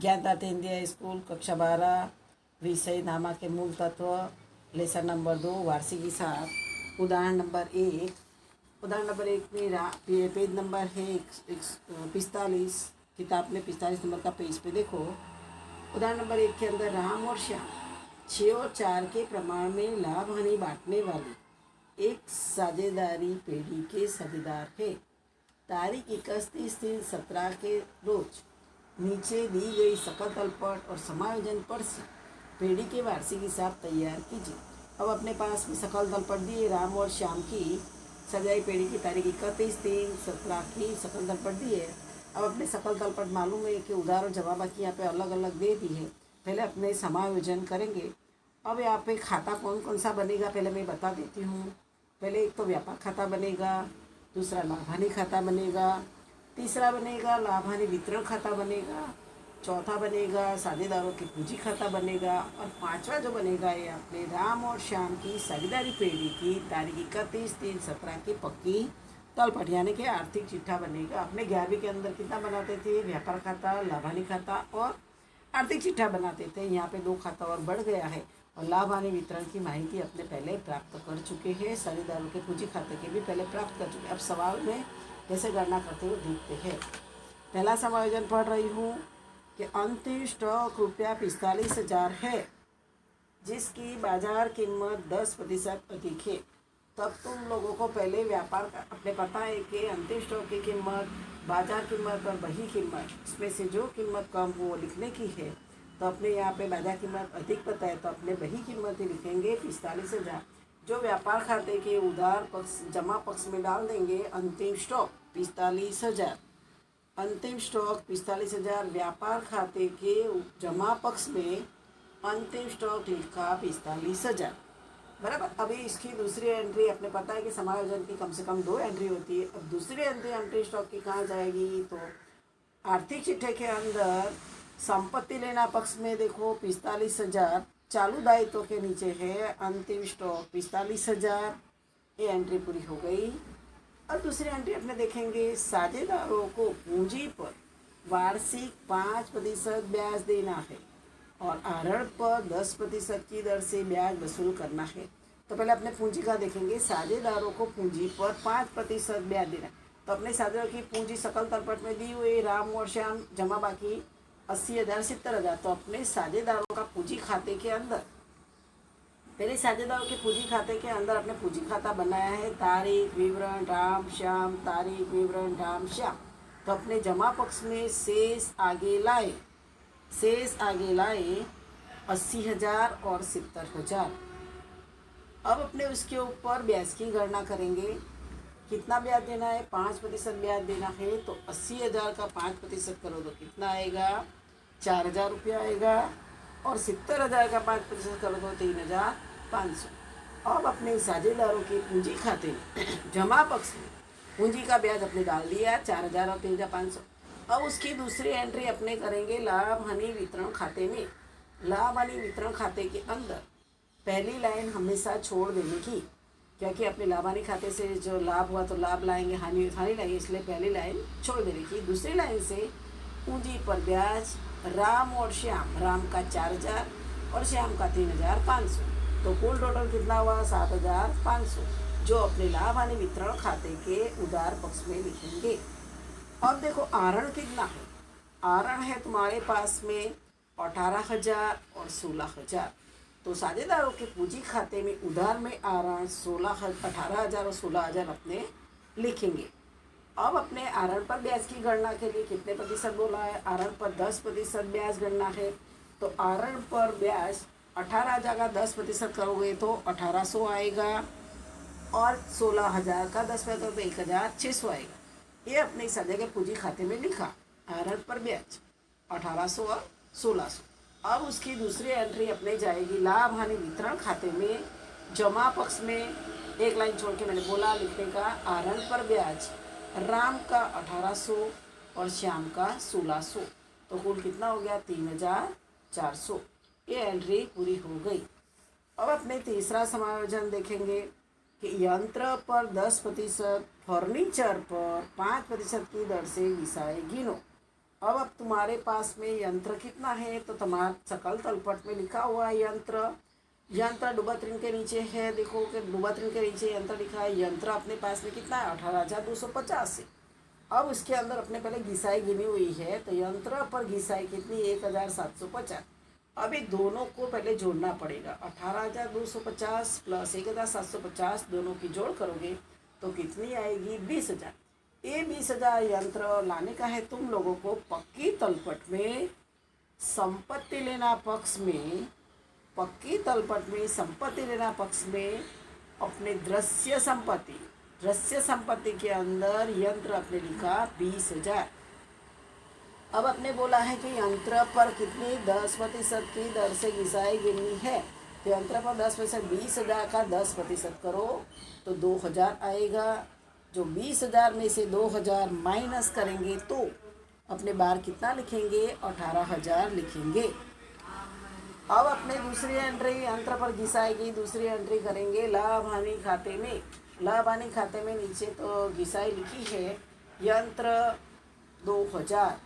ज्ञानदाता Hindi school कक्षा 12 विषय नामा के मूल तत्व लेसन नंबर 2 वार्षिक हिसाब उदाहरण नंबर 1। उदाहरण नंबर 1 में पेज नंबर है 45। किताब में 45 नंबर का पेज पे देखो। उदाहरण नंबर 1 के अंदर राम और श्याम 6 और 4 के प्रमाण में लाभ हानि बांटने वाली एक साझेदारी पेढ़ी के साझेदार है। तारीख 31/3/17 के रोज नीचे दी गई सकल तलपट और समायोजन पर से पेढ़ी के वार्षिक हिसाब तैयार कीजिए। अब अपने पास में सकल तलपट दिए राम और श्याम की सजाई पेढ़ी की तारीख 31/3/17 की सकल तलपट दी है। अब अपने सकल तलपट मालूम है कि उधार और जमा बाकी यहाँ पे अलग अलग दे दी है। पहले अपने समायोजन करेंगे। अब यहाँ पे खाता कौन कौन सा बनेगा पहले मैं बता देती हूँ। पहले एक तो व्यापार खाता बनेगा, दूसरा लाभ हानि खाता बनेगा, तीसरा बनेगा लाभ हानि वितरण खाता बनेगा, चौथा बनेगा साझेदारों की पूंजी खाता बनेगा और पांचवा जो बनेगा ये अपने राम और श्याम की साझेदारी पेढ़ी की तारीख 31/3/17 की पक्की तलपट यानी कि आर्थिक चिट्ठा बनेगा। अपने 11वीं के अंदर कितना बनाते थे? व्यापार खाता, लाभ हानि खाता और आर्थिक चिट्ठा बनाते थे। यहाँ पे 2 खाता और बढ़ गया है और लाभ हानि वितरण की माहिती अपने पहले प्राप्त कर चुके हैं। साझेदारों के पूंजी खाते के भी पहले प्राप्त कर चुके हैं। अब सवाल में कैसे गणना करते हुए देखते हैं। पहला समायोजन पढ़ रही हूँ कि अंतिम स्टॉक रुपया 45,000 है जिसकी बाजार कीमत 10% अधिक है। तब तुम लोगों को पहले व्यापार का अपने पता है कि अंतिम स्टॉक की कीमत, बाजार कीमत और बही कीमत इसमें से जो कीमत कम हो वो लिखने की है। तो अपने यहाँ पे बाजार कीमत अधिक पता है तो अपने बही कीमत ही लिखेंगे 45,000। जो व्यापार खाते के उधार पक्ष जमा पक्ष में डाल देंगे अंतिम स्टॉक 45,000। अंतिम स्टॉक 45,000 व्यापार खाते के जमा पक्ष में अंतिम स्टॉक लिखा 45,000 बराबर। अभी इसकी दूसरी एंट्री अपने पता है कि समायोजन की कम से कम 2 एंट्री होती है। अब दूसरी एंट्री अंतिम स्टॉक की कहाँ जाएगी? तो आर्थिक चिट्ठे के अंदर संपत्ति लेना पक्ष में देखो 45,000 चालू दायित्व के नीचे है अंतिम स्टॉक 45,000। ये एंट्री पूरी हो गई। और दूसरी एंट्री अपने देखेंगे साझेदारों को पूंजी पर वार्षिक 5% ब्याज देना है और आहरण पर 10% की दर से ब्याज वसूल करना है। तो पहले अपने पूंजी का देखेंगे। साझेदारों को पूंजी पर 5% ब्याज देना है। तो अपने साझेदारों की पूंजी सकल तलपट में दी हुई राम और श्याम जमा बाकी 80,000 70,000। तो अपने साझेदारों का पूंजी खाते के अंदर पहले साझेदारों के पूंजी खाते के अंदर अपने पूंजी खाता बनाया है तारीख विवरण राम श्याम, तारीख विवरण राम श्याम। तो अपने जमा पक्ष में शेष आगे लाए 80,000 और 70,000। अब अपने उसके ऊपर ब्याज की गणना करेंगे। कितना ब्याज देना है? 5% ब्याज देना है। तो 80,000 का 5% करो तो कितना आएगा? 4,000 रुपया आएगा और 70,000 का 5% करो तो 3,500। अब अपने साझेदारों के पूंजी खाते में जमा पक्ष में पूंजी का ब्याज अपने डाल दिया 4,000 और 3,500। अब उसकी दूसरी एंट्री अपने करेंगे लाभ हानि वितरण खाते में। लाभ हानि वितरण खाते के अंदर पहली लाइन हमेशा छोड़ देने की, क्योंकि अपने लाभ हानि खाते से जो लाभ हुआ तो लाभ लाएंगे, हानि लाएंगे, इसलिए पहली लाइन छोड़ देने की। दूसरी लाइन से पूंजी पर ब्याज राम और श्याम, राम का 4,000 और श्याम का 3,500। तो कुल टोटल कितना हुआ? 7,500 जो अपने लाभ हानि वितरण खाते के उधार पक्ष में लिखेंगे। अब देखो आहरण कितना है। आहरण है तुम्हारे पास में 18,000 और 16,000। तो साझेदारों के पूंजी खाते में उधार में आहरण 18,000 और 16,000 अपने लिखेंगे। अब अपने आहरण पर ब्याज की गणना के लिए कितने प्रतिशत बोला है? आहरण पर 10% ब्याज गणना है। तो आहरण पर ब्याज 18,000 का 10% करोगे तो 1,800 आएगा और 16,000 का 10% तो 1,600 आएगा। ये अपने साझे के पूंजी खाते में लिखा। आहरण पर ब्याज 1,800 और 1,600। अब उसकी दूसरी एंट्री अपने जाएगी लाभ हानि वितरण खाते में। जमा पक्ष में एक लाइन छोड़ के मैंने बोला लिखने का। आहरण पर ब्याज राम का 1,800 और श्याम का 1,600। तो कुल कितना हो गया? 3,400। ये एंट्री पूरी हो गई। अब अपने तीसरा समायोजन देखेंगे कि यंत्र पर 10%, फर्नीचर पर 5% की दर से विषय गिनो। अब तुम्हारे पास में यंत्र कितना है, तो तुम्हारा सकल तलपट में लिखा हुआ है यंत्र। यंत्र डूबत ऋण के नीचे है, देखो कि डूबत ऋण के नीचे यंत्र लिखा है। यंत्र अपने पास में कितना है, 18,250 है। अब उसके अंदर अपने पहले घिसाई गिनी हुई है, तो यंत्र पर घिसाई कितनी, 1,750। अब ये दोनों को पहले जोड़ना पड़ेगा। 18,250 प्लस 1,750 दोनों की जोड़ करोगे तो कितनी आएगी, 20,000। ये 20,000 यंत्र लाने का है तुम लोगों को पक्की तलपट में। संपत्ति लेना पक्ष में, पक्की तलपट में संपत्ति लेना पक्ष में अपने दृश्य संपत्ति के अंदर यंत्र अपने लिखा 20,000। अब अपने बोला है कि यंत्र पर कितनी 10% की दर से घिसाई गिरनी है, तो यंत्र पर 10%, 20,000 का 10% करो तो 2,000 आएगा। जो 20,000 में से 2,000 माइनस करेंगे तो अपने बार कितना लिखेंगे, 18,000 लिखेंगे। अब अपने दूसरी एंट्री यंत्र पर घिसाई की दूसरी एंट्री करेंगे लाभ हानि खाते में। लाभ हानि खाते में नीचे तो घिसाई लिखी है यंत्र 2,000,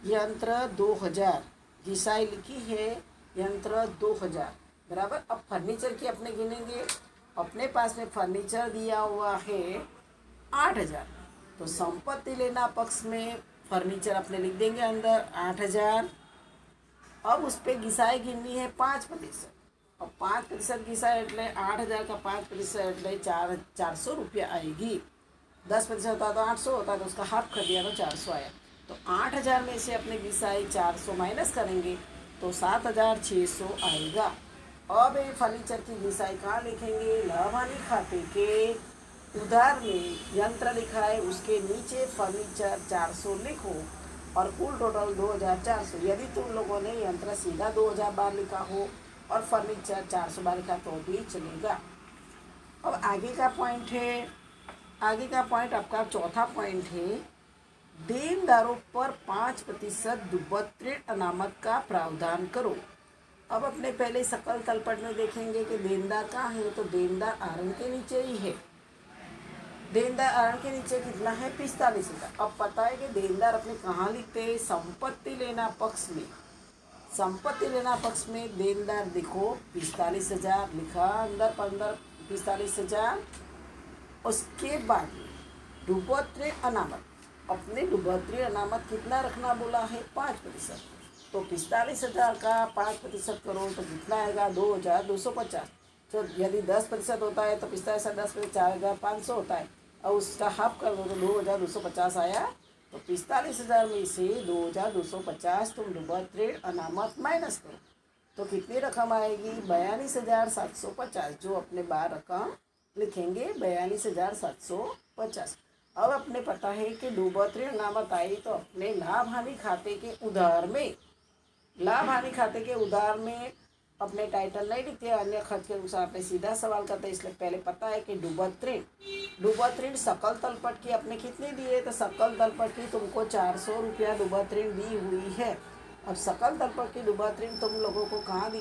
यंत्र 2,000 घिसाई लिखी है यंत्र 2,000 बराबर। अब फर्नीचर की अपने गिनेंगे। अपने पास में फर्नीचर दिया हुआ है 8,000, तो संपत्ति लेना पक्ष में फर्नीचर अपने लिख देंगे अंदर 8,000। अब उस पर घिसाई गिननी है 5%। और 5% घिसाई એટલે 8,000 का 5% એટલે 400 रुपया आएगी। 10% होता तो 800 होता, तो उसका हाफ कर दिया तो 400 आया। तो 8,000 में से अपने घिसाई 400 माइनस करेंगे तो 7,600 आएगा। अब ये फर्नीचर की घिसाई कहाँ लिखेंगे, लाभ हानि खाते के उधार में यंत्र लिखा है उसके नीचे फर्नीचर 400 लिखो और कुल टोटल 2,400। यदि तुम लोगों ने यंत्र सीधा 2,000 बार लिखा हो और फर्नीचर 400 बार लिखा तो भी चलेगा। अब आगे का पॉइंट है, आगे का पॉइंट आपका चौथा पॉइंट है, देनदारों पर 5% डूबत ऋण अनामत का प्रावधान करो। अब अपने पहले सकल तलपट में देखेंगे कि देनदार कहाँ है, तो देनदार आरन के नीचे ही है। देनदार आरन के नीचे कितना है, 45,000। अब पता है कि देनदार अपने कहाँ लिखते हैं, संपत्ति लेना पक्ष में। संपत्ति लेना पक्ष में देनदार देखो 45,000 लिखा अंदर 45,000। उसके बाद डूबत ऋण अनामत, अपने डूबत ऋण अनामत कितना रखना बोला है, 5%। तो 45,000 का 5% करो तो कितना आएगा, 2,250। तो यदि 10% होता है तो 45,000 10% 4,500 होता है, और उसका हाफ कर दो तो 2,250 आया। तो 45,000 में से 2,250 तुम डूबत ऋण अनामत माइनस करो तो कितनी रकम आएगी, 42,750। जो अपने बार रकम लिखेंगे 42,750। अब अपने पता है कि डूबत ऋण अनामत आई तो अपने लाभ हानि खाते के उधार में, लाभ हानि खाते के उधार में अपने टाइटल नहीं लिखते, अन्य खर्च के अनुसार अपने सीधा सवाल करते हैं। इसलिए पहले पता है कि डूबत ऋण सकल तलपट की अपने कितनी दी है, तो सकल तलपट की तुमको 400 रुपया डूबत ऋण दी हुई है। अब सकल तलपट की डूबत ऋण तुम लोगों को कहाँ दी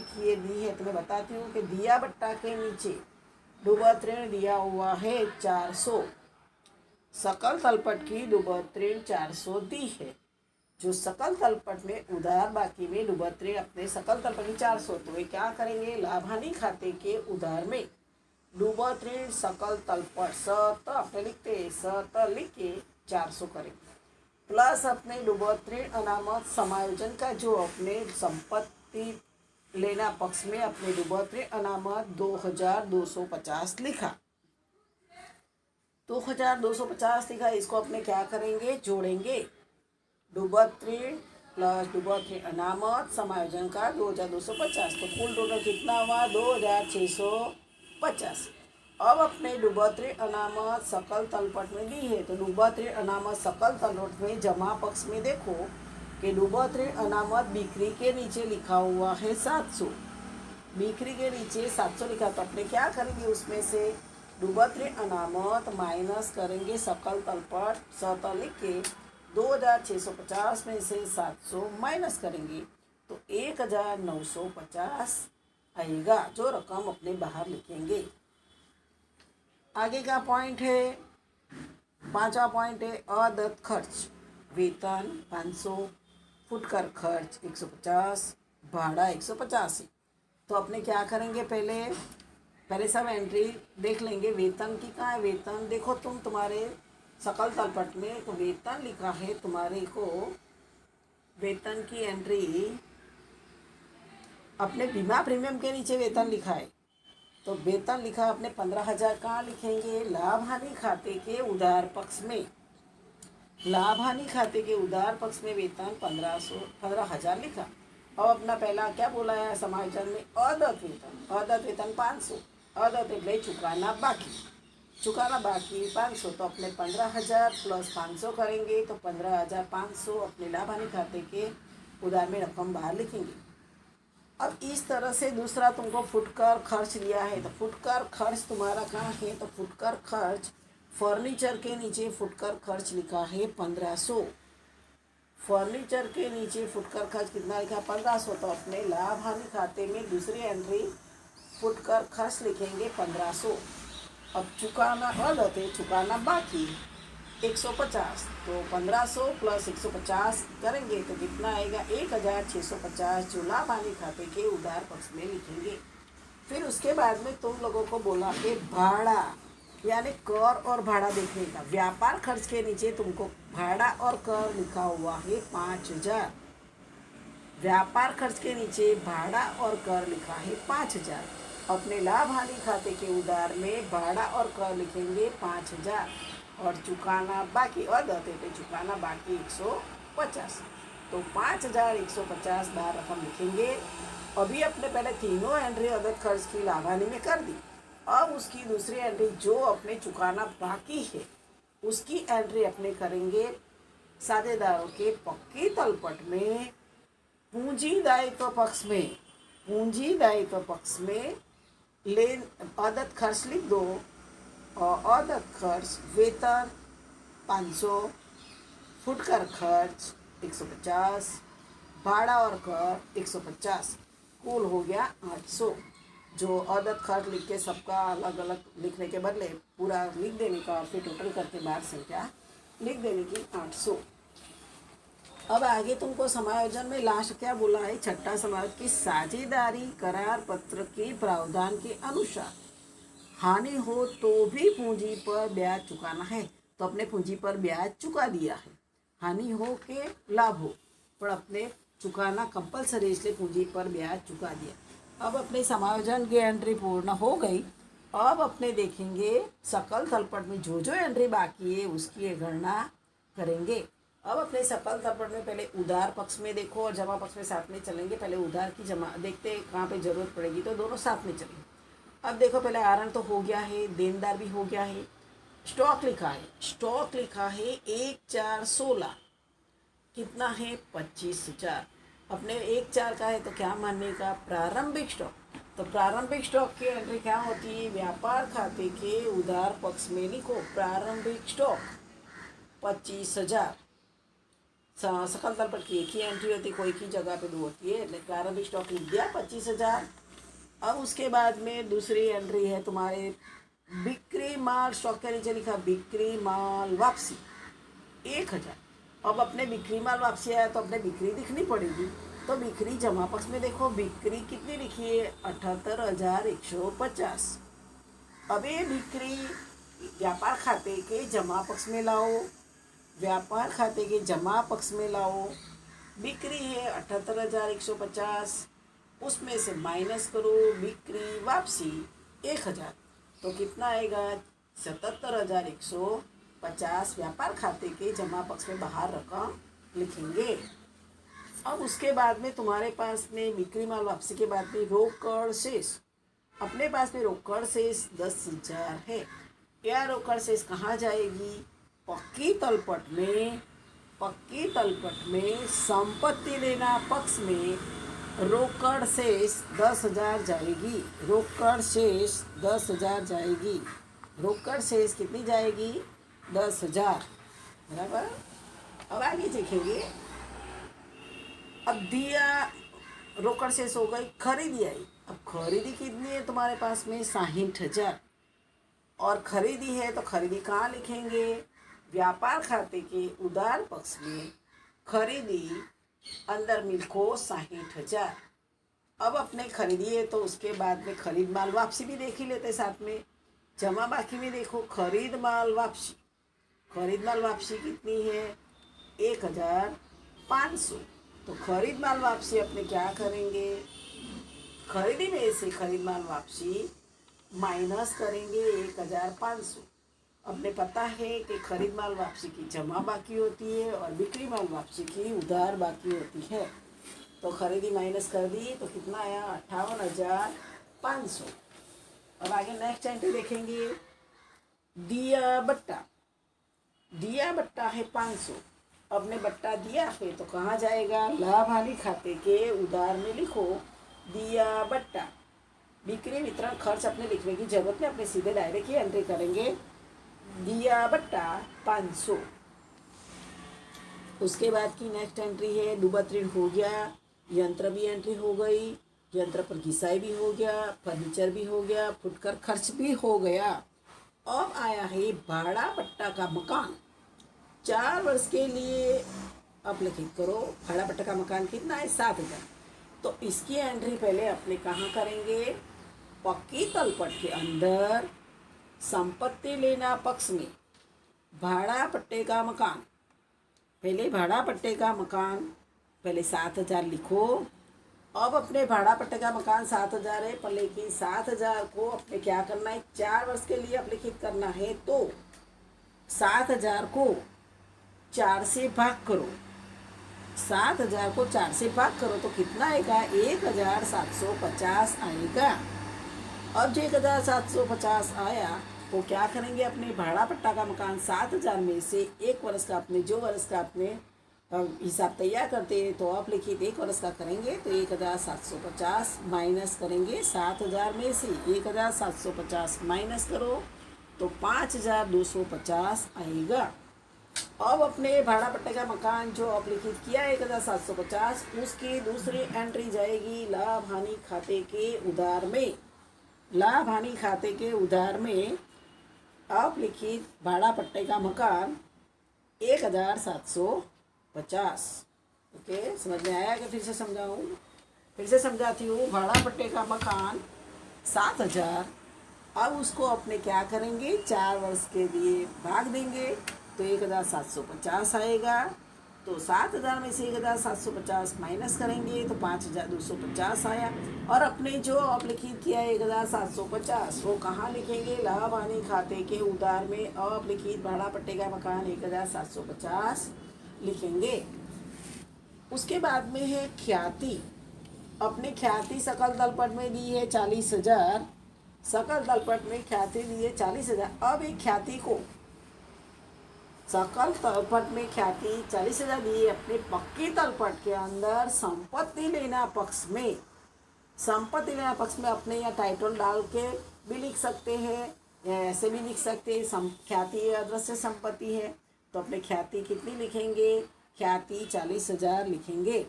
है, तो मैं बताती हूँ कि दिया बट्टा के नीचे डूबत ऋण दिया हुआ है 400। सकल तलपट की डूबत ऋण 400 दी है। जो सकल तलपट में उधार बाकी में डूबत ऋण अपने सकल तलपट की 400, तो वे क्या करेंगे, लाभ हानि खाते के उधार में डूबत ऋण सकल तलपट सत अपने लिखते हैं, सत लिख के 400 करेंगे प्लस अपने डूबत ऋण अनामत समायोजन का जो अपने संपत्ति लेना पक्ष में अपने डूबत ऋण अनामत 2,250 लिखा, 2,250 लिखा। इसको अपने क्या करेंगे, जोड़ेंगे। डूबत ऋण प्लस डूबत ऋण अनामत समायोजन का 2,250, तो कुल टोटल कितना हुआ, 2,650। अब अपने डूबत ऋण अनामत सकल तलपट में दी है, तो डूबत ऋण अनामत सकल तलपट में जमा पक्ष में देखो कि डूबत ऋण अनामत बिक्री के नीचे लिखा हुआ है 700, बिक्री के नीचे 700 लिखा। तो अपने क्या करेंगे, उसमें से डूबत ऋण अनामत माइनस करेंगे सकल तलपट सत लिख के 2,650 में से 700 माइनस करेंगे तो 1,950 आएगा, जो रकम अपने बाहर लिखेंगे। आगे का पॉइंट है, पांचवा पॉइंट है अदत्त खर्च। वेतन 500, फुटकर खर्च 150, भाड़ा 185। तो अपने क्या करेंगे, पहले सब एंट्री देख लेंगे। वेतन की कहाँ है, वेतन देखो तुम्हारे सकल तलपट में तो वेतन लिखा है तुम्हारे को। वेतन की एंट्री अपने बीमा प्रीमियम के नीचे वेतन लिखा है, तो वेतन लिखा अपने 15,000 कहाँ लिखेंगे, लाभ हानि खाते के उधार पक्ष में। लाभ हानि खाते के उधार पक्ष में वेतन 15,000 लिखा। अब अपना पहला क्या बोला है समायोजन में, अदत्त वेतन। अदत्त वेतन 500, अदत्त એટલે चुकाना बाकी 500। तो अपने 15,000 प्लस 500 करेंगे तो 15,500 अपने लाभ हानि खाते के उधार में रकम बाहर लिखेंगे। अब इस तरह से दूसरा तुमको फुटकर खर्च लिया है, तो फुटकर खर्च तुम्हारा कहाँ है, तो फुटकर खर्च फर्नीचर के नीचे फुटकर खर्च लिखा है 1500। फर्नीचर के नीचे फुटकर खर्च कितना लिखा, 1500। तो अपने लाभ हानि खाते में दूसरी एंट्री फुटकर खर्च लिखेंगे 1500। अब चुकाना अदत्त, चुकाना बाकी 150। तो 1500 प्लस 150 करेंगे तो कितना आएगा, 1,650 जो लाभ हानि खाते के उधार पक्ष में लिखेंगे। फिर उसके बाद में तुम लोगों को बोला कि भाड़ा यानी कर और भाड़ा देखने का। व्यापार खर्च के नीचे तुमको भाड़ा और कर लिखा हुआ है 5,000। व्यापार खर्च के नीचे भाड़ा और कर लिखा है 5,000। अपने लाभ हानि खाते के उधार में भाड़ा और कर लिखेंगे 5,000 और चुकाना बाकी अदत्त पे चुकाना बाकी 150। तो 5,150 बार रकम लिखेंगे। अभी अपने पहले तीनों एंट्री अदत्त खर्च की लाभ हानि में कर दी। अब उसकी दूसरी एंट्री जो अपने चुकाना बाकी है उसकी एंट्री अपने करेंगे साझेदारों के पक्की तलपट में पूंजी दायित्व पक्ष में। पूंजी दायित्व पक्ष में अदत्त खर्च लिख दो और अदत्त खर्च वेतन 500, फुटकर खर्च 150, भाड़ा और कर 150, कुल हो गया 800। जो अदत्त खर्च लिख के सबका अलग अलग लिखने के बदले पूरा लिख देने का और फिर टोटल करके बाद संख्या लिख देने की 800। अब आगे तुमको समायोजन में लास्ट क्या बोला है, छठा समायोजन की साझेदारी करार पत्र के प्रावधान के अनुसार हानि हो तो भी पूंजी पर ब्याज चुकाना है। तो अपने पूंजी पर ब्याज चुका दिया है, हानि हो के लाभ हो पर अपने चुकाना कंपलसरी, इसलिए पूंजी पर ब्याज चुका दिया। अब अपने समायोजन की एंट्री पूर्ण हो गई। अब अपने देखेंगे सकल तलपट में जो जो एंट्री बाकी है उसकी गणना करेंगे। अब अपने सकल तलपट में पहले उधार पक्ष में देखो और जमा पक्ष में साथ में चलेंगे। पहले उधार की जमा देखते कहाँ पे जरूरत पड़ेगी तो दोनों साथ में चलेंगे। अब देखो पहले आरण तो हो गया है, देनदार भी हो गया है, स्टॉक लिखा है। स्टॉक लिखा है 1,416 कितना है 25,000। अपने 1,4 का है तो क्या मानने का, प्रारंभिक स्टॉक। तो प्रारंभिक स्टॉक की एंट्री क्या होती है, व्यापार खाते के उधार पक्ष में लिखो प्रारंभिक स्टॉक 25,000। सकल तलपट की एक ही एंट्री होती है, कोई की जगह पे दो होती है, प्रारंभिक स्टॉक लिख दिया 25,000। अब उसके बाद में दूसरी एंट्री है तुम्हारे बिक्री माल, स्टॉक के नीचे लिखा बिक्री माल वापसी 1,000। अब अपने बिक्री माल वापसी आया तो अपने बिक्री दिखनी पड़ेगी। तो बिक्री जमा पक्ष में देखो बिक्री कितनी लिखी है 78,150। अब ये बिक्री व्यापार खाते के जमा पक्ष में लाओ, व्यापार खाते के जमा पक्ष में लाओ। बिक्री है 78,150, उसमें से माइनस करो बिक्री वापसी 1,000। तो कितना आएगा 77,150 व्यापार खाते के जमा पक्ष में बाहर रकम लिखेंगे। अब उसके बाद में तुम्हारे पास में बिक्री माल वापसी के बाद में रोकड़ शेष। अपने पास में रोकड़ शेष 10,000 है। यह रोकड़ शेष कहाँ जाएगी, पक्की तलपट में। पक्की तलपट में संपत्ति लेना पक्ष में रोकड़ शेष 10,000 जाएगी। रोकड़ शेष 10,000 जाएगी। रोकड़ शेष कितनी जाएगी 10,000, बराबर। अब आगे देखेंगे। अब दिया रोकड़ शेष हो गई, खरीदी आई। अब खरीदी कितनी है तुम्हारे पास में 60,000 और खरीदी है तो खरीदी कहाँ लिखेंगे, व्यापार खाते के उधार पक्ष में खरीदी अंदर मिल्को 60,000। अब अपने खरीदी है तो उसके बाद में खरीद माल वापसी भी देख ही लेते साथ में। जमा बाकी में देखो खरीद माल वापसी, खरीद माल वापसी कितनी है 1,500। तो खरीद माल वापसी अपने क्या करेंगे, खरीदी में से खरीद माल वापसी माइनस करेंगे 1,500। अपने पता है कि खरीद माल वापसी की जमा बाकी होती है और बिक्री माल वापसी की उधार बाकी होती है। तो खरीदी माइनस कर दी तो कितना आया 58,500। अब आगे नेक्स्ट एंट्री देखेंगे, दिया बट्टा, दिया बट्टा है 500। अपने बट्टा दिया है तो कहाँ जाएगा, लाभ हानि खाते के उधार में लिखो दिया बट्टा। बिक्री वितरण खर्च अपने लिखने की जरूरत नहीं, अपने सीधे डायरेक्ट ही एंट्री करेंगे दिया बट्टा 500। उसके बाद की नेक्स्ट एंट्री है डूबत ऋण हो गया, यंत्र भी एंट्री हो गई, यंत्र पर घिसाई भी हो गया, फर्नीचर भी हो गया, फुटकर खर्च भी हो गया। अब आया है भाड़ा पट्टा का मकान 4 वर्ष के लिए। अब लिखित करो भाड़ा पट्टा का मकान कितना है 7,000। तो इसकी एंट्री पहले अपने कहाँ करेंगे, पक्की तलपट के अंदर संपत्ति लेना पक्ष में भाड़ा पट्टे का मकान, पहले भाड़ा पट्टे का मकान पहले 7,000 लिखो। अब अपने भाड़ा पट्टे का मकान 7,000 है, पर लेकिन 7,000 को अपने क्या करना है 4 वर्ष के लिए अपलिखित करना है। तो 7,000 को 4 से भाग करो, 7,000 को 4 से भाग करो तो कितना आएगा 1,750 आएगा। अब जो 1,750 आया वो क्या करेंगे, अपने भाड़ा पट्टा का मकान 7,000 में से 1 वर्ष का अपने जो वर्ष का अपने हिसाब तैयार करते हैं तो आप लिखिए 1 वर्ष का करेंगे तो 1,750 माइनस करेंगे 7,000 में से 1,750 माइनस करो तो 5,250 आएगा। अब अपने भाड़ा पट्टे का मकान जो अपलिखित किया 1,750 उसकी दूसरी एंट्री जाएगी लाभ हानि खाते के उधार में। लाभ हानि खाते के उधार में अपलिखित भाड़ा पट्टे का मकान 1,750। ओके, समझ में आया कि फिर से समझाऊँ, फिर से समझाती हूँ। भाड़ा पट्टे का मकान 7,000, अब उसको अपने क्या करेंगे 4 वर्ष के लिए भाग देंगे तो 1,750 आएगा। तो 7,000 में से 1,750 माइनस करेंगे तो 5,250 आया। और अपने जो अपलिखित किया 1,750 वो कहाँ लिखेंगे, लाभ हानि खाते के उधार में अपलिखित भाड़ा पट्टे का मकान 1,750 लिखेंगे। उसके बाद में है ख्याति। अपने ख्याति सकल तलपट में दी है 40,000, सकल तलपट में ख्याति दी है 40,000। अब एक ख्याति को सकल तलपट में ख्याति 40,000 दी है, अपने पक्की तलपट के अंदर संपत्ति लेना पक्ष में, संपत्ति लेना पक्ष में अपने या टाइटल डाल के भी लिख सकते हैं या ऐसे भी लिख सकते हैं। ख्याति अदृश्य संपत्ति है तो अपने ख्याति कितनी लिखेंगे, ख्याति 40,000 लिखेंगे।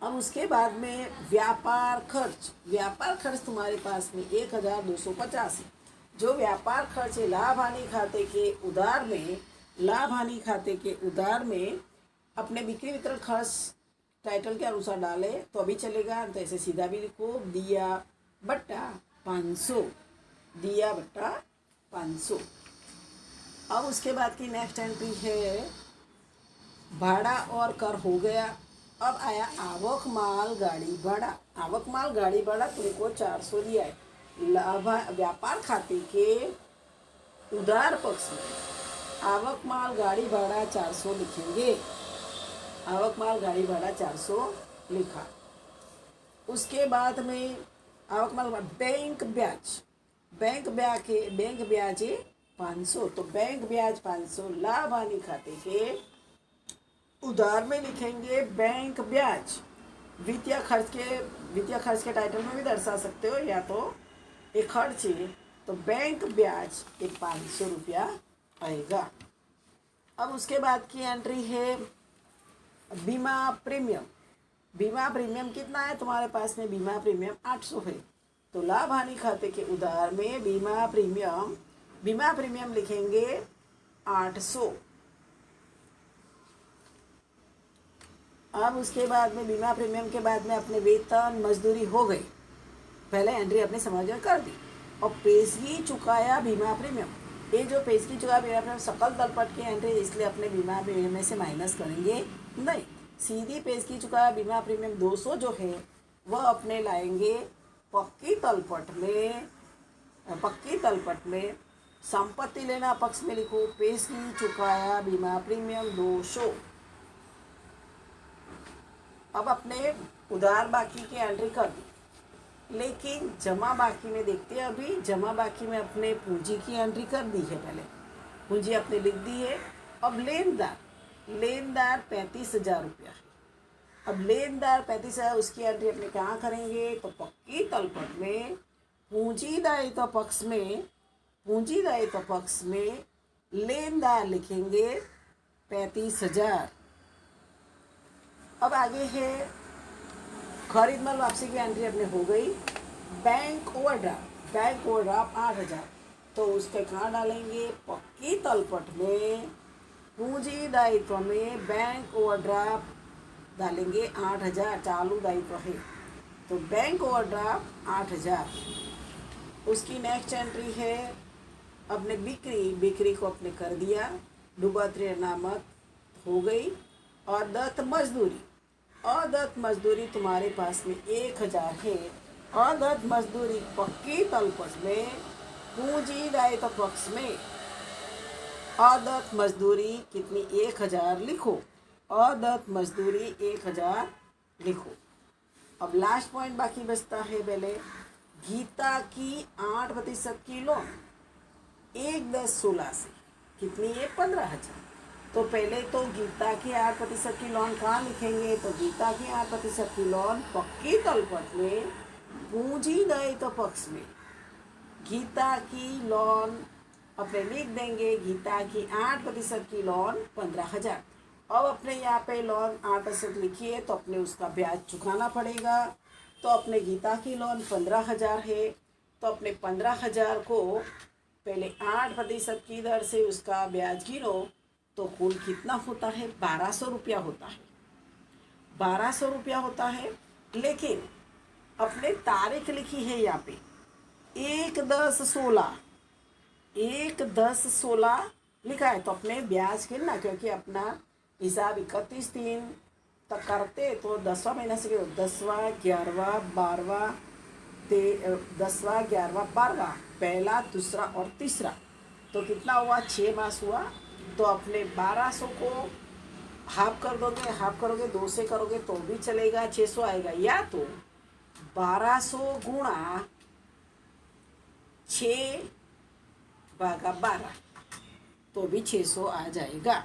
अब उसके बाद में व्यापार खर्च, व्यापार खर्च तुम्हारे पास में 1,250 है। जो व्यापार खर्च है लाभ हानि खाते के उधार में, लाभ हानि खाते के उधार में अपने बिक्री वितरण खर्च टाइटल के अनुसार डाले तो अभी चलेगा। तो ऐसे सीधा भी लिखो दिया बट्टा 500, दिया बट्टा 500। अब उसके बाद की नेक्स्ट एंट्री है भाड़ा और कर हो गया। अब आया आवक माल गाड़ी भाड़ा। आवक माल गाड़ी भाड़ा तुमको 400 दिया है। लाभ व्यापार खाते के उधार पक्ष में आवक माल गाड़ी भाड़ा 400 लिखेंगे। आवक माल गाड़ी भाड़ा 400 लिखा। उसके बाद में आवक माल बैंक ब्याज, बैंक ब्याज 500 तो बैंक ब्याज 500। लाभ हानि खाते के उधार में लिखेंगे बैंक ब्याज। वित्तीय खर्च के टाइटल में भी दर्शा सकते हो, या तो एक खर्च है तो बैंक ब्याज एक 500 रुपया आएगा। अब उसके बाद की एंट्री है बीमा प्रीमियम। बीमा प्रीमियम कितना है तुम्हारे पास में, बीमा प्रीमियम 800 है। तो लाभ हानि खाते के उधार में बीमा प्रीमियम लिखेंगे 800। अब उसके बाद में बीमा प्रीमियम के बाद में अपने वेतन मजदूरी हो गई, पहले एंट्री अपने समाज में कर दी। और पेशगी चुकाया बीमा प्रीमियम, ये जो पेशगी चुकाया बीमा प्रीमियम सकल तलपट की एंट्री, इसलिए अपने बीमा प्रीमियम में से माइनस करेंगे नहीं। सीधी पेशगी चुकाया बीमा प्रीमियम 200 जो है वह अपने लाएंगे पक्की तलपट में संपत्ति लेना पक्ष में लिखो, पेशगी चुकाया बीमा प्रीमियम 200। अब अपने उधार बाकी की एंट्री कर दी, लेकिन जमा बाकी में देखते हैं। अभी जमा बाकी में अपने पूंजी की एंट्री कर दी है, पहले पूंजी अपने लिख दी है। अब लेनदार 35,000 रुपया है। अब लेनदार 35,000, उसकी एंट्री अपने कहाँ करेंगे, तो पक्की तलपट में पूंजी दायित्व पक्ष में लेनदार लिखेंगे 35,000। अब आगे है खरीद माल वापसी की एंट्री अपने हो गई। बैंक ओवरड्राफ्ट 8,000, तो उसके कहाँ डालेंगे, पक्की तलपट में पूंजी दायित्व में बैंक ओवरड्राफ्ट डालेंगे 8,000, चालू दायित्व है तो बैंक ओवरड्राफ्ट 8,000। उसकी नेक्स्ट एंट्री है अपने बिक्री को अपने कर दिया, डूबात्री नामक हो गई। और अदत्त मजदूरी तुम्हारे पास में 1,000 है। अदत्त मजदूरी पक्की तलपट में पूंजी दायित्व पक्ष में अदत्त मजदूरी कितनी, 1,000 लिखो। अदत्त मजदूरी 1,000 लिखो। अब लास्ट पॉइंट बाकी बचता है, पहले गीता की 8% की लोन 1/10/16 से कितनी है, 15,000। तो पहले तो गीता की 8% की लोन कहाँ लिखेंगे, तो गीता की 8% की लोन पक्की तलपट में पूंजी दायित्व पक्ष में गीता की लोन अपने लिख देंगे। गीता की 8% की लोन 15,000। अब अपने यहाँ पे लोन 8% लिखी है तो अपने उसका ब्याज चुकाना पड़ेगा। तो अपने गीता की लोन 15,000 है, तो अपने 15,000 को पहले 8% की दर से उसका ब्याज गिनो तो कुल कितना होता है, 1,200 रुपया होता है। 1,200 रुपया होता है। लेकिन अपने तारीख लिखी है यहाँ पे 1/10/16 लिखा है, तो अपने ब्याज के ना, क्योंकि अपना हिसाब 31 दिन तक करते तो 10वां महीना से 10वां 11वां 12वां 10वां 11वां 12वां, पहला दूसरा और तीसरा, तो कितना हुआ, 6 मास हुआ। तो अपने 1,200 को हाफ कर दोगे, हाफ करोगे 2 से करोगे तो भी चलेगा, 600 आएगा। या तो 1,200 गुणा 6/12 तो भी 600 आ जाएगा।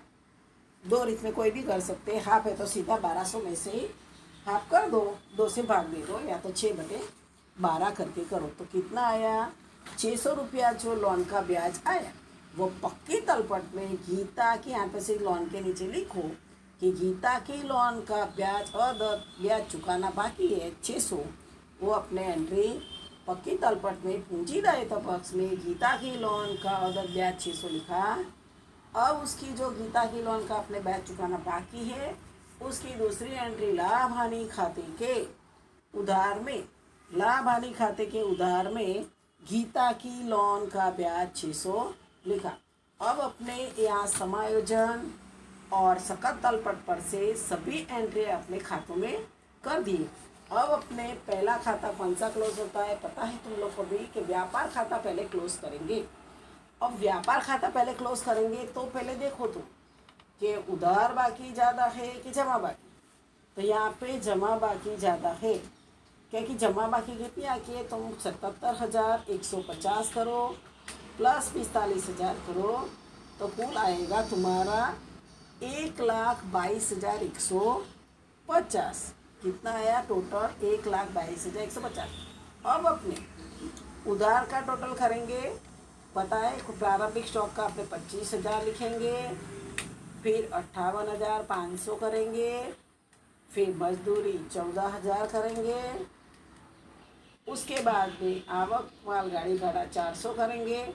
दो रीत में कोई भी कर सकते हैं। हाफ है तो सीधा 1,200 में से ही हाफ कर दो, 2 से भाग दे दो, या तो 6/12 करके करो तो कितना आया, 600 रुपया जो लोन का ब्याज आया। वो पक्की तलपट में गीता की 8% लोन के नीचे लिखो कि गीता की लोन का ब्याज अदत्त ब्याज चुकाना बाकी है 600। वो अपने एंट्री पक्की तलपट में पूंजी दायित्व पक्ष में गीता की लोन का अदत्त ब्याज 600 लिखा। अब उसकी जो गीता की लोन का अपने ब्याज चुकाना बाकी है, उसकी दूसरी एंट्री लाभ हानि खाते के उधार में गीता की लोन का ब्याज 600 लिखा। अब अपने यहाँ समायोजन और सकल तलपट पर से सभी एंट्री अपने खातों में कर दिए। अब अपने पहला खाता कौन सा क्लोज होता है, पता है तुम लोग को भी कि व्यापार खाता पहले क्लोज करेंगे। अब व्यापार खाता पहले क्लोज करेंगे तो पहले देखो तुम कि उधार बाकी ज़्यादा है कि जमा बाकी। तो यहाँ पे जमा बाकी ज़्यादा है, क्योंकि जमा बाकी कितनी आती है, तुम 77,150 करो प्लस 45,000 करो तो कुल आएगा तुम्हारा 1,22,150। कितना आया टोटल, 1,22,150। अब अपने उधार का टोटल करेंगे, पता है प्रारंभिक स्टॉक का अपने 25,000 लिखेंगे, फिर 58,500 करेंगे, फिर मजदूरी 14,000 करेंगे, उसके बाद में आवक माल गाड़ी भाड़ा 400 करेंगे,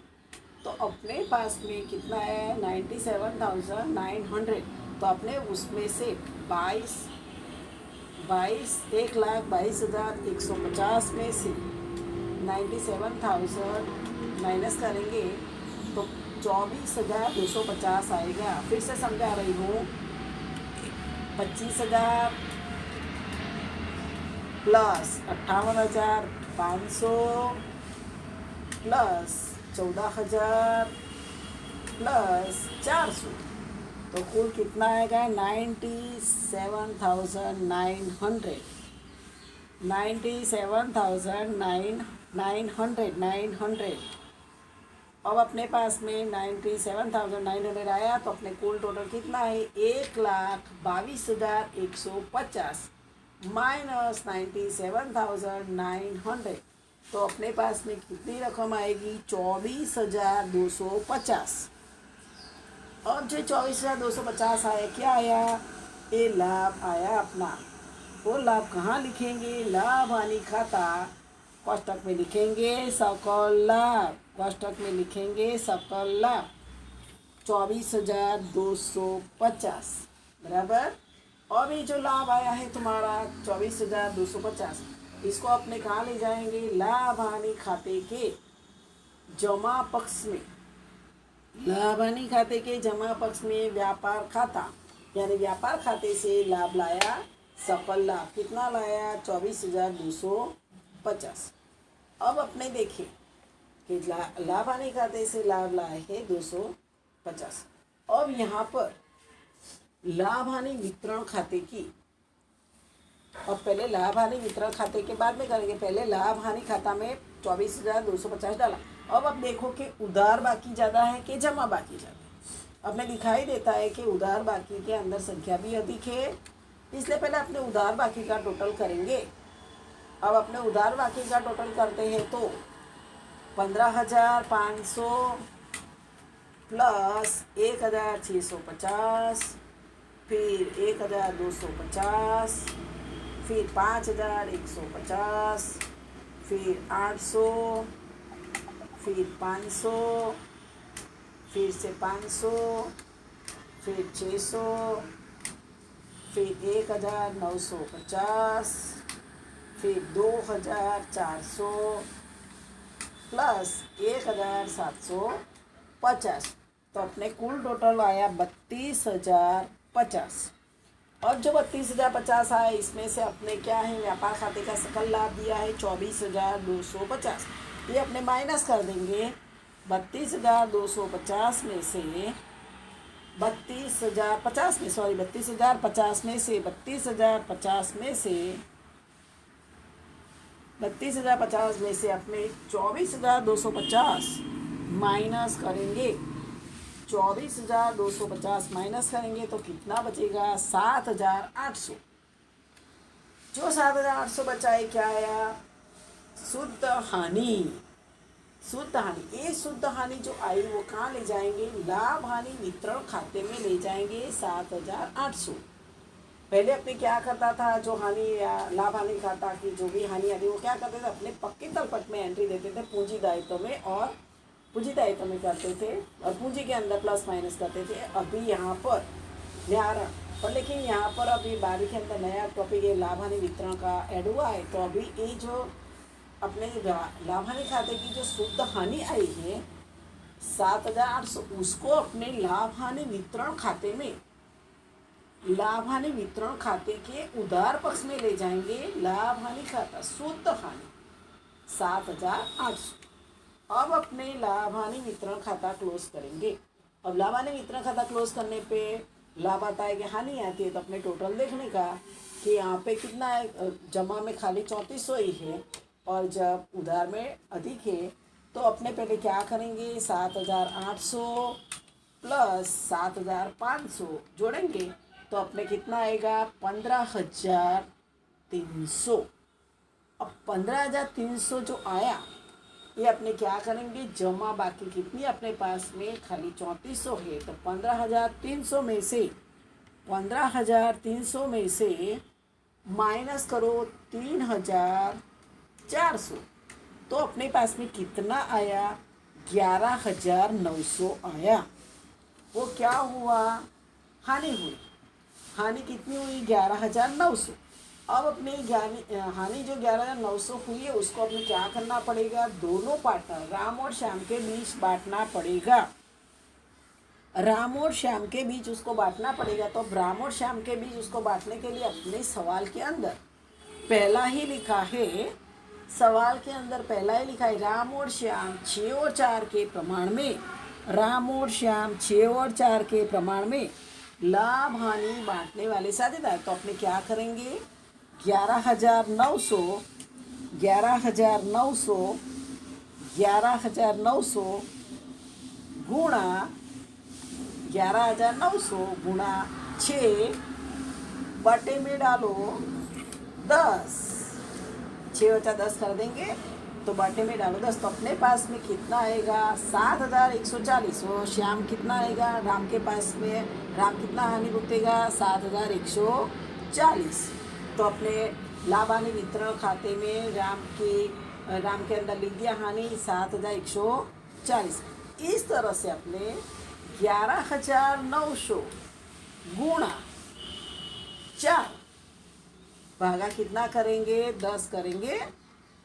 तो अपने पास में कितना है 97,900। तो अपने उसमें से 1,22,1,22,150 में से 97,000 माइनस करेंगे तो 24,250 आएगा। फिर से समझा रही हूँ, 25,000 प्लस 58,500 प्लस 14,000 प्लस 400, तो कुल कितना आएगा 97,900। 97,900। अब अपने पास में 97,900 आया, तो अपने कुल टोटल कितना है 1,22,150 माइनस 97,900। तो अपने पास में कितनी रकम आएगी 24,250। अब जो 24,250 आया, क्या आया, ये लाभ आया अपना। वो लाभ कहाँ लिखेंगे, लाभ हानि खाता कोष्टक में लिखेंगे सकल लाभ, कोष्टक में लिखेंगे सकल लाभ 24,250 बराबर। और ये जो लाभ आया है तुम्हारा 24,250, इसको अपने कहाँ ले जाएंगे, लाभ हानि खाते के जमा पक्ष में। लाभ हानि खाते के जमा पक्ष में व्यापार खाता, यानी व्यापार खाते से लाभ लाया सकल लाभ, कितना लाया 24,250। अब अपने देखें कि लाभ हानि खाते से लाभ लाए हैं 250। अब यहाँ पर लाभ हानि वितरण खाते की, अब पहले लाभ हानि वितरण खाते के बाद में करेंगे, पहले लाभ हानि खाता में 24,250 डाला। अब देखो कि उधार बाकी ज़्यादा है कि जमा बाकी ज़्यादा है। अब में दिखाई देता है कि उधार बाकी के अंदर संख्या भी अधिक है, इसलिए पहले अपने उधार बाकी का टोटल करेंगे। अब अपने उधार बाकी का टोटल करते हैं तो 15,500 प्लस 1,650, फिर 1,250, फिर 5,150, फिर 800, फिर 500, फिर से 500, फिर 600, फिर 1,950, फिर 2,400 प्लस 1,750। तो अपने कुल टोटल आया 32,050। अब जो 32,050 आया, इसमें से अपने क्या है व्यापार खाते का सकल लाभ दिया है 24,250। ये अपने माइनस कर देंगे 32,250 में से 32,050 में, सॉरी 32,050 में से 32,050 में से 32,050 में से अपने 24,250 माइनस करेंगे। 24,250 माइनस करेंगे तो कितना बचेगा 7,800। जो 7,800 बचाए क्या आया, शुद्ध हानि। शुद्ध हानि, ये शुद्ध हानि जो आई वो कहाँ ले जाएंगे, लाभ हानि वितरण खाते में ले जाएंगे 7,800। पहले अपने क्या करता था, जो हानि या लाभ हानि खाता की जो भी हानि आती वो क्या करते थे, अपने पक्के तलपट में एंट्री देते थे पूंजी दायित्व में, और पूंजी दायित्व में करते थे और पूंजी के अंदर प्लस माइनस करते थे। अभी यहाँ पर न्यारा, और लेकिन यहाँ पर अभी बारी के अंदर नया टॉपिक ये लाभ हानि वितरण का ऐड हुआ है। तो अभी ये जो अपने लाभ हानि खाते की जो शुद्ध हानि आई है 7,800, उसको अपने लाभ हानि वितरण खाते में, लाभ हानि वितरण खाते के उधार पक्ष में ले जाएंगे। लाभ हानि खाता शुद्ध हानि 7,800। अब अपने लाभ हानि वितरण खाता क्लोज करेंगे। अब लाभ हानि वितरण खाता क्लोज करने पे लाभ आता है कि हानि आती है, तो अपने टोटल देखने का कि यहाँ पे कितना है, जमा में खाली 3400 ही है और जब उधार में अधिक है तो अपने पहले क्या करेंगे 7,800 प्लस 7,500 जोड़ेंगे तो अपने कितना आएगा 15,300। अब 15,300 जो आया ये अपने क्या करेंगे, जमा बाकी कितनी अपने पास में खाली 3400 है, तो 15,300 में से 15,300 में से माइनस करो 3,400, तो अपने पास में कितना आया 11,900 आया। वो क्या हुआ, हानि हुई। हानि कितनी हुई, 11,900। अब अपने हानि जो 11,900 हुई है उसको अपने क्या करना पड़ेगा, दोनों पार्टनर राम और श्याम के बीच बांटना पड़ेगा। राम और श्याम के बीच उसको बांटना पड़ेगा। तो अब राम और श्याम के बीच उसको बांटने के लिए अपने सवाल के अंदर पहला ही लिखा है, सवाल के अंदर पहला ही लिखा है, राम और श्याम 6 और 4 के प्रमाण में, राम और श्याम 6 और 4 के प्रमाण में लाभ हानि बांटने वाले साझेदार। तो अपने क्या करेंगे, 11,900 11,900 11,900 गुणा 11,900 गुणा 6 बटे में डालो 10, 6 बचा 10 कर देंगे तो बटे में डालो 10। तो अपने पास में कितना आएगा, 7,140। वो श्याम कितना आएगा, राम के पास में, राम कितना हानि भुगतेगा, 7,140। तो अपने लाभ हानि वितरण खाते में राम के अंदर लिख दिया हानि 7,140। इस तरह से अपने 11,900 गुणा 4 भागा कितना करेंगे, 10 करेंगे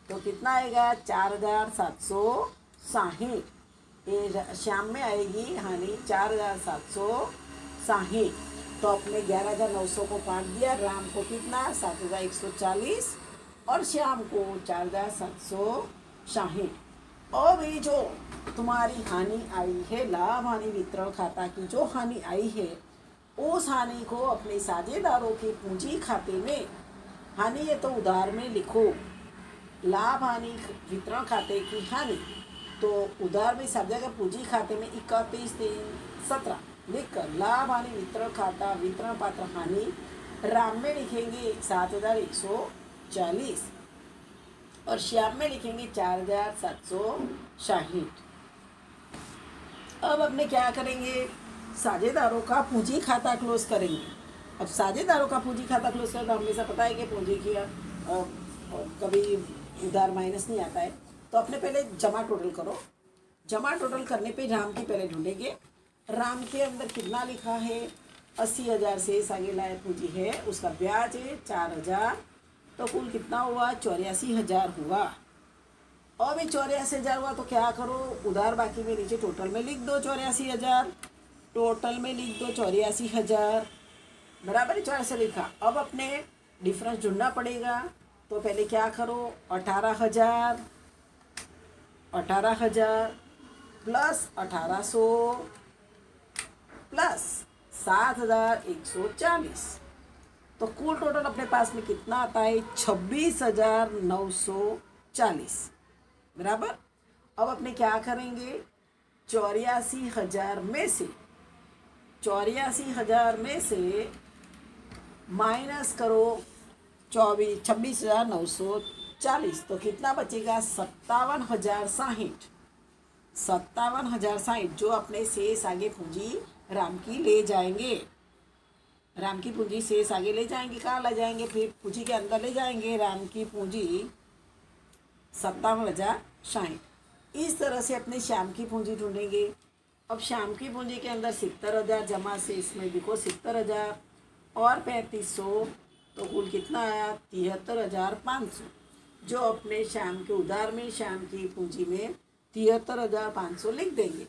तो कितना आएगा, 4,760। ये शाम में आएगी हानि 4,760। तो अपने 11,900 को काट दिया, राम को कितना 7,140 और श्याम को 4,760। अब ये जो तुम्हारी हानि आई है, लाभ हानि वितरण खाता की जो हानि आई है, उस हानि को अपने साझेदारों के पूंजी खाते में, हानि है तो उधार में लिखो, लाभ हानि वितरण खाते की हानि तो उधार में सब जगह पूंजी खाते में 31/3/17 लिखकर लाभ हानि वितरण खाता वितरण पात्र हानि राम में लिखेंगे 7,140 और श्याम में लिखेंगे 4,760। अब अपने क्या करेंगे, साझेदारों का पूंजी खाता क्लोज करेंगे। अब साझेदारों का पूंजी खाता क्लोज करें तो हमेशा पता है कि पूंजी की कभी उधार माइनस नहीं आता है। तो अपने पहले जमा टोटल करो। जमा टोटल करने पे राम की पहले ढूंढेंगे। राम के अंदर कितना लिखा है, 80,000 से आगे लाए पूंजी है, उसका ब्याज है 4,000। तो कुल कितना हुआ, 84,000 हुआ। अब ये 84,000 हुआ तो क्या करो, उधार बाकी में नीचे टोटल में लिख दो 84,000, टोटल में लिख दो 84,000 बराबर 4 से लिखा। अब अपने डिफरेंस ढूंढना पड़ेगा। तो पहले क्या करो, 18,000 प्लस 1,800 प्लस 7,140। तो कुल टोटल अपने पास में कितना आता है, 26,940 बराबर। अब अपने क्या करेंगे, 84,000 में से माइनस करो 26,940। तो कितना बचेगा, 57,060 जो अपने शेष आगे पूंजी राम की ले जाएंगे। राम की पूंजी शेष आगे ले जाएंगे, कहाँ ले जाएंगे, फिर पूंजी के अंदर ले जाएंगे। राम की पूंजी 57,060। इस तरह से अपने श्याम की पूंजी ढूंढेंगे। अब श्याम की पूंजी के अंदर 70,000 जमा से इसमें लिखो 70,000 और 3,500 तो कुल कितना आया, 73,500 जो अपने श्याम के उधार में श्याम की पूंजी में 73,500 लिख देंगे।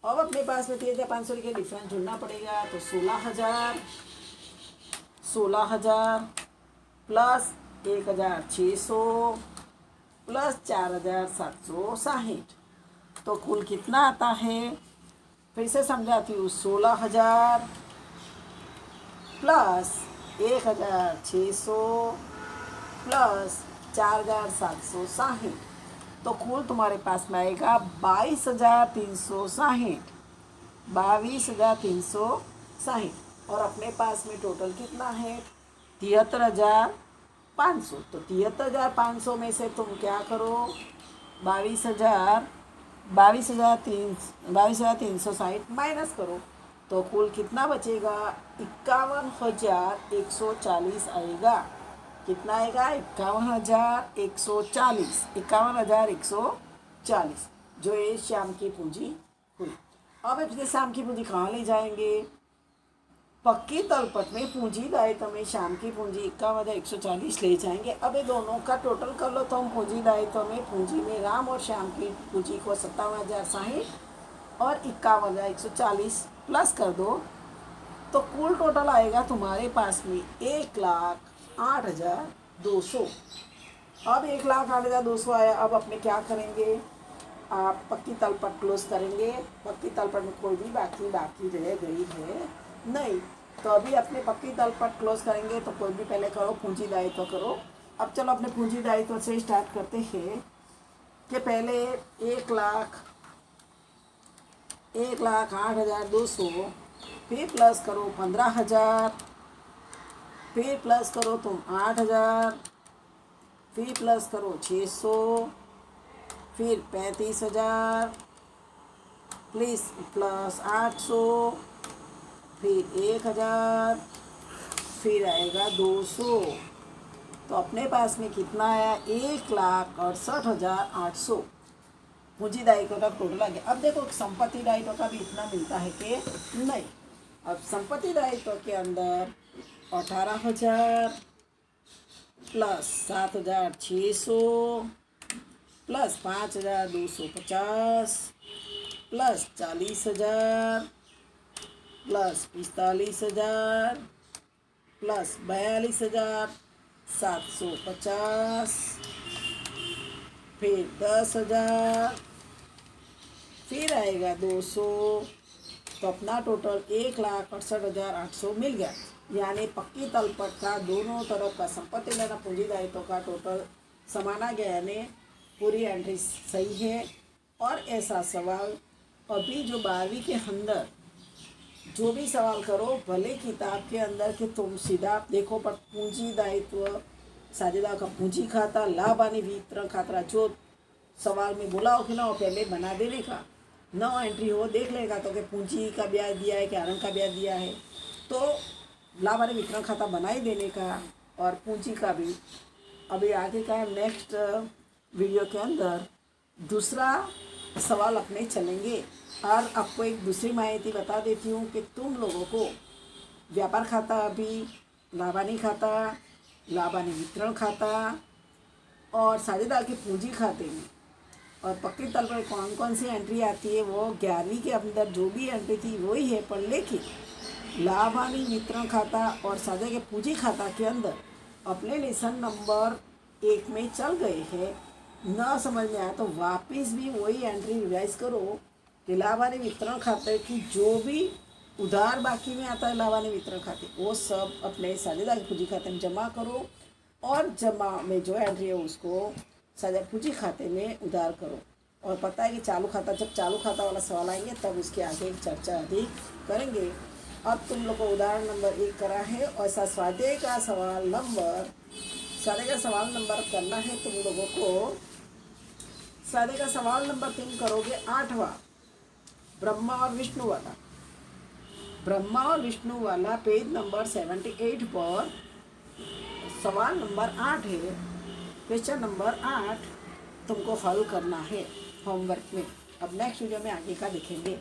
अब अपने पास में 73,500 लिखे, डिफरेंस ढूंढना पड़ेगा। तो 16,000 प्लस 1,600 प्लस 4,760 तो कुल कितना आता है, फिर से समझाती हूँ, 16,000 प्लस 1,600 प्लस 4,760 तो कुल तुम्हारे पास में आएगा 22,360 22,360। और अपने पास में टोटल कितना है, 73,500। तो 73,500 में से तुम क्या करो, 22,360 माइनस करो तो कुल कितना बचेगा, 51,140 आएगा। कितना आएगा, 51,140 जो ये श्याम की पूंजी हुई। अब अपने श्याम की पूंजी कहाँ ले जाएंगे? पक्की तलपट में पूंजी दायित्व में श्याम की पूंजी 51,140 ले जाएंगे। अब ये दोनों का टोटल कर लो तो हम पूंजी दायित्व में पूंजी में राम और श्याम की पूंजी को 57,060 और 51,140 प्लस कर दो तो कुल टोटल आएगा तुम्हारे पास में 1,08,200। अब 1,08,200 आया। अब अपने क्या करेंगे? आप पक्की तलपट क्लोज करेंगे। पक्की तलपट में कोई भी बाकी रह गई है नहीं, तो अभी अपने पक्की तलपट क्लोज करेंगे। तो कोई भी पहले करो, पूंजी दायित्व करो। अब चलो अपने पूंजी दायित्व से स्टार्ट करते हैं कि पहले 1,08,200, फिर प्लस करो 15,000, फिर प्लस करो तुम 8,000, फिर प्लस करो 600, फिर 35,000, प्लस 800, फिर 1,000, फिर आएगा 200। तो अपने पास में कितना आया? 1,68,800 पूंजी दायित्व का टोटल आ गया। अब देखो संपत्ति दायित्व का भी इतना मिलता है कि नहीं। अब संपत्ति दायित्व के अंदर 18,000 plus 7,600 plus 5,250 plus 40,000 plus 45,000 plus 42,750, फिर 10,000, फिर आएगा 200। तो अपना टोटल 1,68,800 मिल गया। यानी पक्की तलपट का दोनों तरफ का संपत्ति लेना पूंजी दायित्व का टोटल समाना गया, यानी पूरी एंट्री सही है। और ऐसा सवाल अभी जो 12वीं के अंदर जो भी सवाल करो, भले किताब के अंदर कि तुम सीधा देखो, पर पूंजी दायित्व साझेदार का पूंजी खाता, लाभ हानि वितरण खाता, जो सवाल में बोला हो कि ना वो पहले बना देने का, 9 एंट्री हो देख लेगा तो कि पूंजी का ब्याज दिया है कि आरंभ का ब्याज दिया है, तो लाभ हानि वितरण खाता बना ही देने का। और पूंजी का भी अभी आगे का नेक्स्ट वीडियो के अंदर दूसरा सवाल अपने चलेंगे। और आपको एक दूसरी माहिती बता देती हूँ कि तुम लोगों को व्यापार खाता, अभी लाभ हानि खाता, लाभ हानि वितरण खाता और साझेदार के पूंजी खाते में और पक्की तल पर कौन कौन सी एंट्री आती है, वो 11वीं के अंदर जो भी एंट्री थी वही है। पर लेकिन लाभ हानि वितरण खाता और साझेदार के पूंजी खाता के अंदर अपने लेसन नंबर 1 में चल गए हैं, ना समझ में आया तो वापस भी वही एंट्री रिवाइज करो कि लाभ हानि वितरण खाते की जो भी उधार बाकी में आता है लाभ हानि वितरण खाते, वो सब अपने साझेदार के पूंजी खाते में जमा करो और जमा में जो एंट्री है उसको साझेदार पूंजी खाते में उधार करो। और पता है कि चालू खाता, जब चालू खाता वाला सवाल आएंगे तब उसके आगे चर्चा अधिक करेंगे। अब तुम लोग को उदाहरण नंबर 1 करा है और स्वाध्याय का सवाल नंबर करना है तुम लोगों को। स्वाध्याय का सवाल नंबर 3 करोगे 8वां, ब्रह्मा और विष्णु वाला पेज नंबर 78 पर सवाल नंबर 8 है। क्वेश्चन नंबर 8 तुमको हल करना है होमवर्क में। अब नेक्स्ट वीडियो में आगे का देखेंगे।